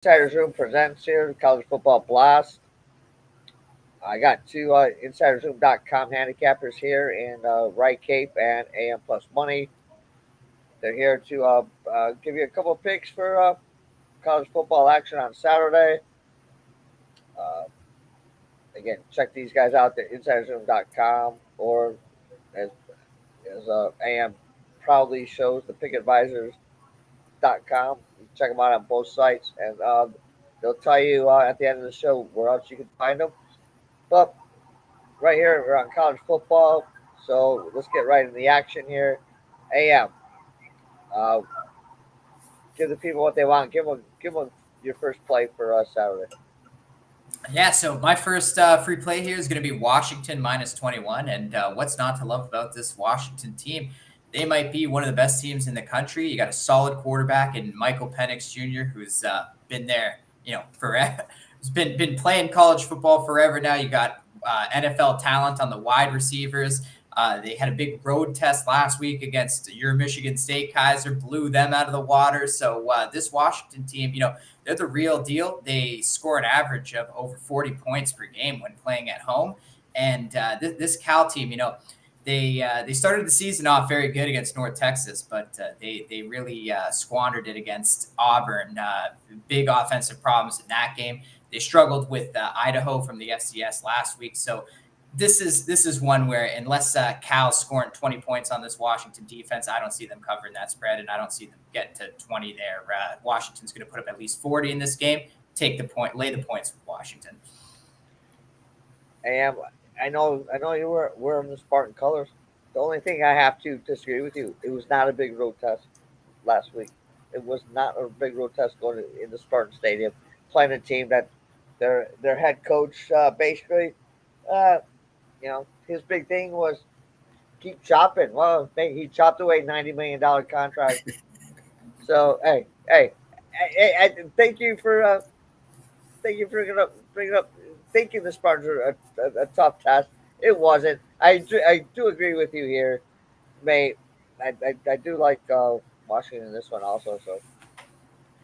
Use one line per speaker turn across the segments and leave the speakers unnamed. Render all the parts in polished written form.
Insiders Room presents here, College Football Blast. I got two InsidersRoom.com handicappers here in wrycape and AM Plus Money. They're here to give you a couple of picks for college football action on Saturday. Uh, Again, check these guys out at InsidersRoom.com or as AM proudly shows, the PickAdvisors.com. You check them out on both sites, and they'll tell you at the end of the show where else you can find them. But right here, we're on college football, so let's get right in the action here. AM, uh, give the people what they want. Give them your first play for Saturday.
Yeah, so my first free play here is going to be Washington minus 21. And what's not to love about this Washington team? They might be one of the best teams in the country. You got a solid quarterback in Michael Penix Jr., who's been there, forever. He's been playing college football forever now. You got NFL talent on the wide receivers. They had a big road test last week against your Michigan State Kaiser, blew them out of the water. So this Washington team, they're the real deal. They score an average of over 40 points per game when playing at home. And this Cal team, they started the season off very good against North Texas, but they really squandered it against Auburn. Big offensive problems in that game. They struggled with Idaho from the FCS last week. So this is one where unless Cal's scoring 20 points on this Washington defense, I don't see them covering that spread, and I don't see them getting to 20 there. Washington's going to put up at least 40 in this game. Take the point, lay the points with Washington.
AM, I know you were wearing the Spartan colors. The only thing I have to disagree with you, it was not a big road test last week. It was not a big road test going in the Spartan Stadium, playing a team that their head coach uh, his big thing was keep chopping. Well, he chopped away $90 million contract. So thank you for bringing up thinking the Spartans are a tough test. It wasn't. I do agree with you here, mate. I do like Washington in this one also. So,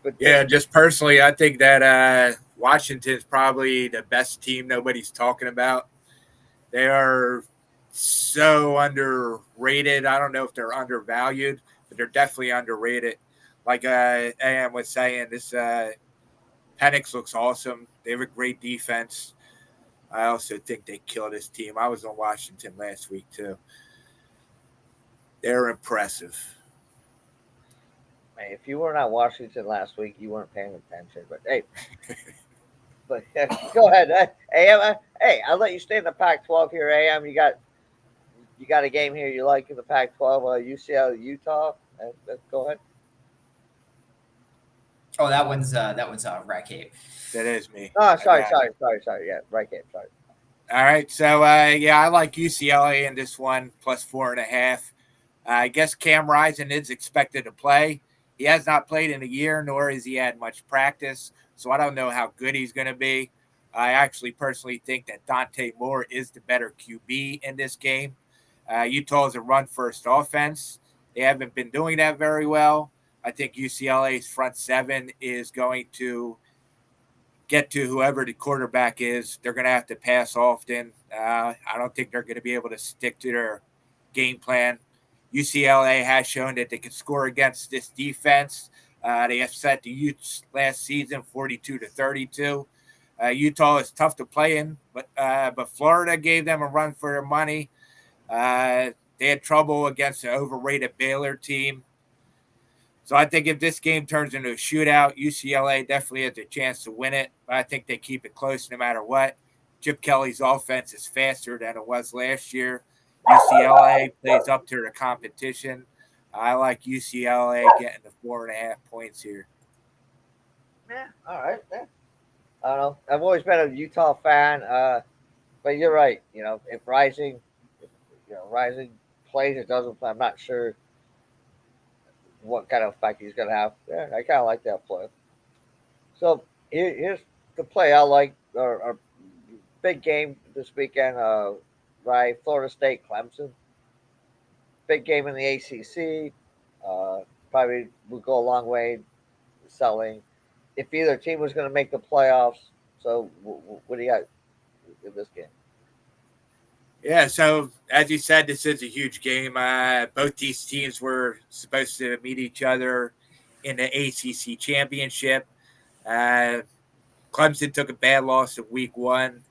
but
Yeah, just personally, I think that Washington's probably the best team nobody's talking about. They are so underrated. I don't know if they're undervalued, but they're definitely underrated. Like AM was saying, this Penix looks awesome. They have a great defense. I also think they kill this team. I was on Washington last week too. They're impressive.
man, if you weren't at Washington last week, you weren't paying attention. But hey, go ahead. Hey, I'll let you stay in the Pac-12 here. AM, you got a game here you like in the Pac-12? UCL Utah. Go ahead.
Oh, that one's wrycape.
That is me.
Oh, sorry. Yeah, right game. Sorry.
All right. So, yeah, I like UCLA in this one, plus 4.5. I guess Cam Rising is expected to play. He has not played in a year, nor has he had much practice. So I don't know how good he's going to be. I actually personally think that Dante Moore is the better QB in this game. Utah is a run-first offense. They haven't been doing that very well. I think UCLA's front seven is going to get to whoever the quarterback is. They're going to have to pass often. I don't think they're going to be able to stick to their game plan. UCLA has shown that they can score against this defense. They upset the Utes last season, 42-32. Utah is tough to play in, but Florida gave them a run for their money. They had trouble against an overrated Baylor team. So I think if this game turns into a shootout, UCLA definitely has a chance to win it. But I think they keep it close no matter what. Chip Kelly's offense is faster than it was last year. UCLA plays up to the competition. I like UCLA getting the 4.5 points here.
Yeah. All right. Yeah. I don't know. I've always been a Utah fan, but you're right. If Rising plays or doesn't play, I'm not sure what kind of effect he's going to have. Yeah, I kind of like that play. So here's the play I like. Our big game this weekend. Right, Florida State, Clemson. Big game in the ACC. Probably would go a long way selling if either team was going to make the playoffs. So what do you got in this game?
Yeah, so as you said, this is a huge game. Both these teams were supposed to meet each other in the ACC championship. Uh, Clemson took a bad loss in week one,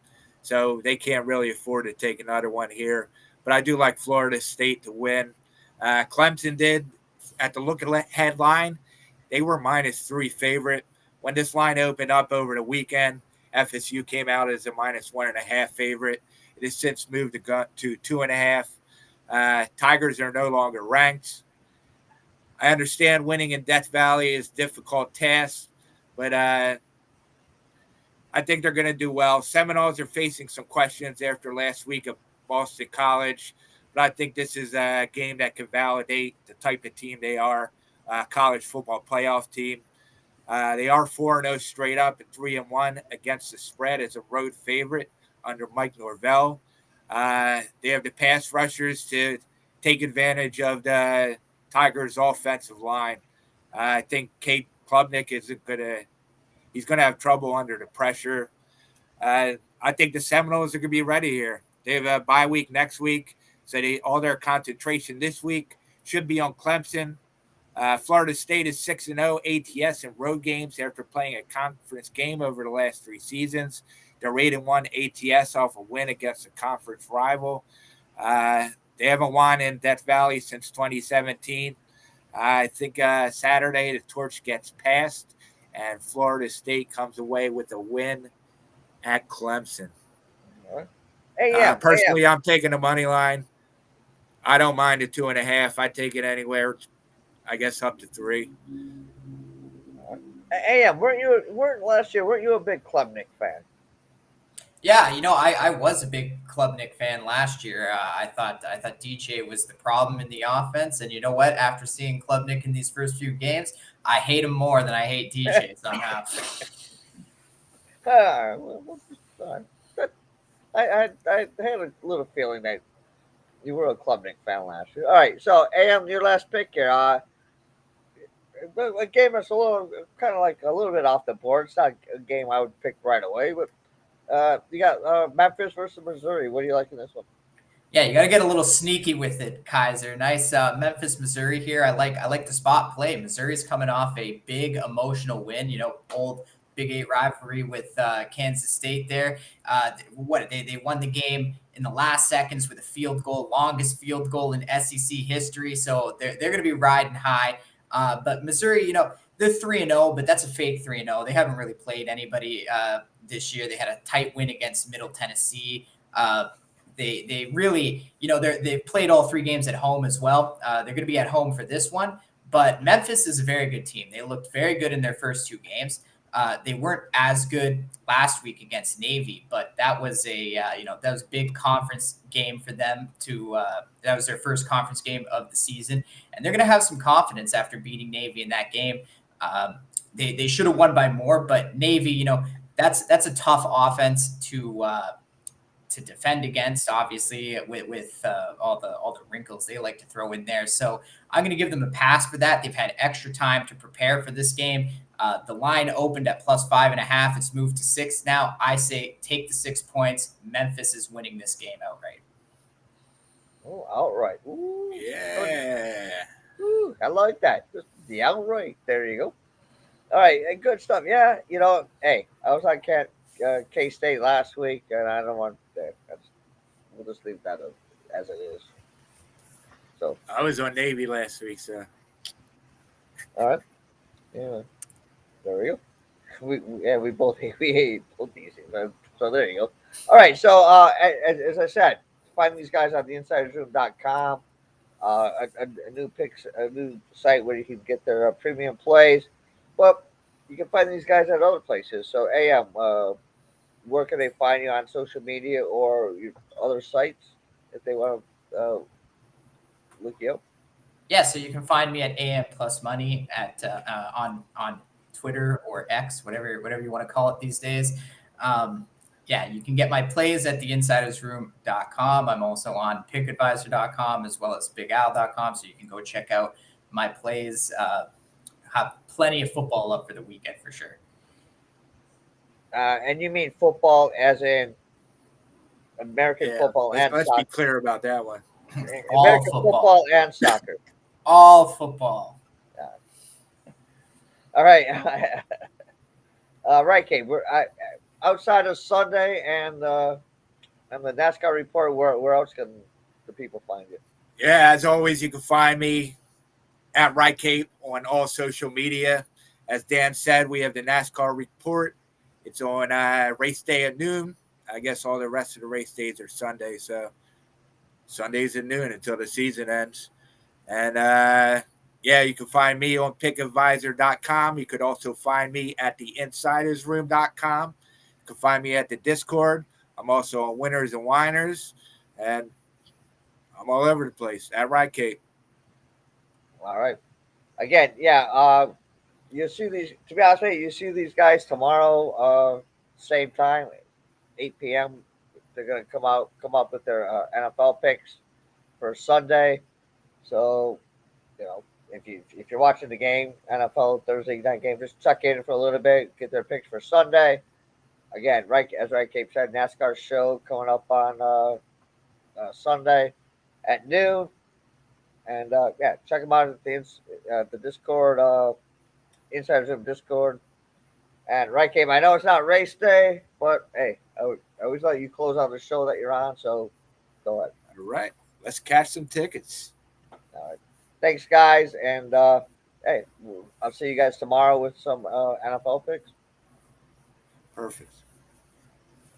so they can't really afford to take another one here. But I do like Florida State to win. Clemson did at the look ahead line, they were -3 favorite. When this line opened up over the weekend, FSU came out as a -1.5 favorite. It has since moved to 2.5. Tigers are no longer ranked. I understand winning in Death Valley is a difficult task, but I think they're going to do well. Seminoles are facing some questions after last week of Boston College, but I think this is a game that can validate the type of team they are, college football playoff team. They are 4-0 straight up and 3-1 against the spread as a road favorite under Mike Norvell. They have the pass rushers to take advantage of the Tigers' offensive line. I think Kate Klubnik he's going to have trouble under the pressure. I think the Seminoles are going to be ready here. They have a bye week next week, so all their concentration this week should be on Clemson. Florida State is 6-0 ATS in road games after playing a conference game over the last 3 seasons. They're 8-1 ATS off a win against a conference rival. They haven't won in Death Valley since 2017. I think Saturday the torch gets passed, and Florida State comes away with a win at Clemson.
All right. AM.
Personally, I'm taking the money line. I don't mind the 2.5. I take it anywhere, I guess, up to 3.
AM, weren't last year? Weren't you a big Klubnik fan?
Yeah, I was a big Klubnik fan last year. I thought DJ was the problem in the offense, and you know what? After seeing Klubnik in these first few games, I hate him more than I hate DJ somehow.
I had a little feeling that you were a Klubnik fan last year. All right, so AM, your last pick here. A game that's a little kind of like a little bit off the board. It's not a game I would pick right away, but you got Memphis versus Missouri. What do you like in this one?
Yeah, you got to get a little sneaky with it, Kaiser. Nice Memphis, Missouri here. I like the spot play. Missouri's coming off a big emotional win. Old Big 8 rivalry with Kansas State there. They won the game in the last seconds with a field goal, longest field goal in SEC history. So they're going to be riding high. But Missouri, they're 3-0, but that's a fake 3-0. They haven't really played anybody this year. They had a tight win against Middle Tennessee. They really, they've played all 3 games at home as well. They're going to be at home for this one. But Memphis is a very good team. They looked very good in their first 2 games. They weren't as good last week against Navy, but that was that was a big conference game for them that was their first conference game of the season. And they're going to have some confidence after beating Navy in that game. They should have won by more, but Navy, that's a tough offense to defend against, obviously, with all the wrinkles they like to throw in there. So I'm going to give them a pass for that. They've had extra time to prepare for this game. The line opened at +5.5. It's moved to 6 now. I say take the 6 points. Memphis is winning this game outright.
Oh, outright. Ooh,
Yeah.
ooh, I like that. Just the outright. There you go. All right, good stuff. Yeah, hey, I was on K State last week, and I don't want that. We'll just leave that as it is. So
I was on Navy last week, so.
all right, yeah, there we go. We both we hate both these things. So there you go. All right, so as I said, find these guys on the insidersroom.com. A new site where you can get their premium plays, but you can find these guys at other places. So AM, where can they find you on social media or your other sites if they want to look you up?
Yeah, so you can find me at AM Plus Money at on Twitter or X, whatever you want to call it these days. Yeah, you can get my plays at theinsidersroom.com. I'm also on pickadvisor.com as well as bigal.com, so you can go check out my plays. Have plenty of football up for the weekend for sure.
And you mean football as in American
Yeah,
football and
let's be
soccer?
clear about that one.
All
American
football.
football and soccer.
All football.
All right. Right, Kate. Outside of Sunday and the NASCAR report. Where else can the people find you?
Yeah, as always, you can find me at wrycape on all social media. As Dan said, we have the NASCAR report. It's on race day at noon. I guess all the rest of the race days are Sunday, so Sundays at noon until the season ends. And yeah, you can find me on pickadvisor.com. You could also find me at theinsidersroom.com. You can find me at the Discord. I'm also on Winners and Winers, and I'm all over the place at Wrycape.
All right. Again, yeah. You see these. To be honest with you, you see these guys tomorrow. Same time, 8 p.m. They're gonna come up with their NFL picks for Sunday. So you know, if you're watching the game, NFL Thursday night game, just check in for a little bit, get their picks for Sunday. Again, right as Right Cape said, NASCAR show coming up on Sunday at noon, and yeah, check them out at the Discord, Insiders of Discord. And Right Cape, I know it's not race day, but hey, I always let you close out the show that you're on, so go ahead.
All right, let's catch some tickets.
All right. Thanks, guys, and hey, I'll see you guys tomorrow with some NFL picks.
Perfect.